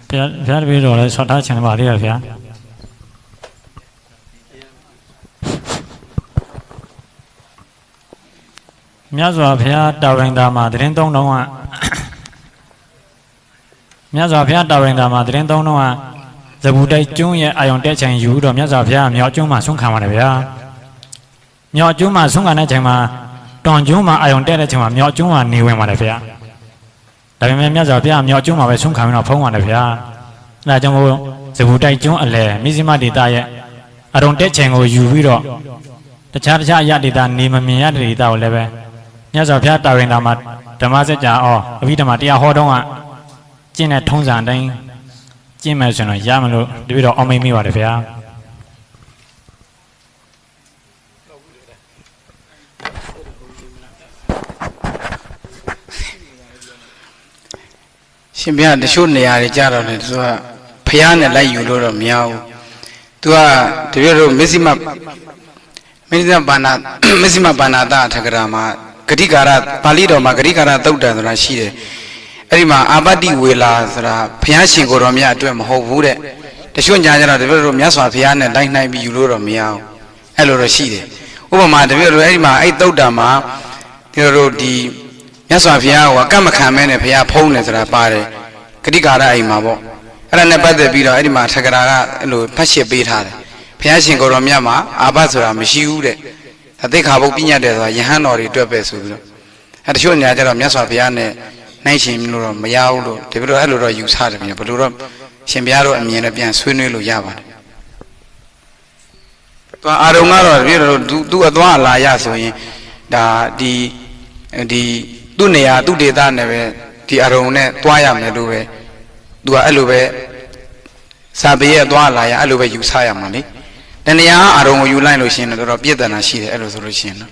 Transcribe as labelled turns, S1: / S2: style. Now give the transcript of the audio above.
S1: ဘုရားတပည့်တော်လည်းဆောက်ထားချင်ပါသေးတယ်ဗျာမြတ်စွာဘုရားတာဝန်တာမှာသတင်းသုံးတော့မြတ်စွာဘုရားတာဝန်တာမှာသတင်းသုံးတော့ဇဘူတိုက်ကျွန်းရဲ့အာယုံတက်ချိန်ယူတော့မြတ်စွာဘုရားမြောက်ကျွန်းမှာဆုံးခံပါတယ်ဗျာမြောက်ကျွန်းမှာဆုံးခံတဲ့ချိန်မှာတွန်ကျွန်းမှာအာယုံတက်တဲ့ချိန်မှာမြောက်ကျွန်းမှာနေဝင်ပါတယ်ဗျာဒါပေမဲ့မြတ်စွာဘုရားမြောက်ကျွန်းမှာပဲဆုံးခံပြီးတော့ဖုံးပါတယ်ဗျာအဲဒါကြောင့်မို့ဇဘူတိုက်ကျွန်းအလယ်မြစ်စမဒေတာရဲ့အာယုံတက်ချိန်ကိုယူပြီးတော့တခြားအရာဒေတာနေမမြင်ရတဲ့ဒေတာကိုလည်းပဲမြတ်စွာဘုရားတာဝန်တာမှာဓမ္မစကြာအဘိဓမ္မာတရားဟောတော့ကျင့်တဲ့ထုံးစံတိုင်းကျင့်မယ်ဆိုရင်ရမလို့တပည့်တော်အောင်မိတ်မိပါတယ်ဗျာ
S2: ရှင်ဘုရားတချို့နေရာတွေကြတော့လေသူကဖျားနဲ့လိုက်ယူလို့တော့မရဘူးသူကတပည့်တော်မစ္စည်းမဘာနာတထကရာမှာဂတိကာရပါဠိတော်မှာဂတိကာရသုတ်တံဆိုတာရှိတယ်အဲ့ဒီမှာအာပတ္တိဝေလာဆိုတာဘုရားရှင်ကိုယ်တော်မြတ်အတွက်မဟုတ်ဘူးတဲ့တချို့ညာကြတော့တပည့်တော်မြတ်စွာဘုရားနဲ့လိုက်နိုင်ပြီးယူလို့တော့မရဘူးအဲ့လိုတော့ရှိတယ်ဥပမာတပည့်တော်အဲ့ဒီမှာအဲ့သုတ်တံမှာတပည့်တော်ဒီမြတ်စွာဘုရားကကမ္မခံမဲနဲ့ဘုရားဖုံးတယ်ဆိုတာပါတယ်ဂတိကာရအိမ်မှာပေါ့အဲ့ဒါနဲ့ပတ်သက်ပြီးတော့အဲ့ဒီမှာထကရာကအဲ့လိုဖတ်ရှစ်ပေးထားတယ်ဘုရားရှင်ကိုယ်တော်မြတ်မှာအာပတ်ဆိုတာမရှိဘူးတဲ့အသိခါဘုတ်ပြညတ်တယ်ဆိုတာယဟန်တော်တွေအတွက်ပဲဆိုပြီးတော့အဲတချို့ညာကြတော့မြတ်စွာဘုရားနဲ့နှိုင်းရှင်လို့တော့မရဘူးလို့ဒီလိုအဲ့လိုတော့ယူဆတယ်ဗျာဘယ်လိုတော့ရှင်ဘုရားတို့အမြင်နဲ့ပြန်ဆွေးနွေးလို့ရပါတယ်သူအာရုံကတော့ပြည့်တော့သူအသွားအလာရဆိုရင်ဒါဒီသူ့နေရာသူ့ဒေသနဲ့ပဲဒီအာရုံနဲ့သွားရမယ်လို့ပဲသူကအဲ့လိုပဲစာပေရဲ့သွားလာရအဲ့လိုပဲယူဆရမှာလေတဏှာအာရုံကိုယူလိုက်လို့ရှိရင်တော့ပြည့်တနာရှိတယ်အဲ့လိုဆိုလို့ရှိရင်နော်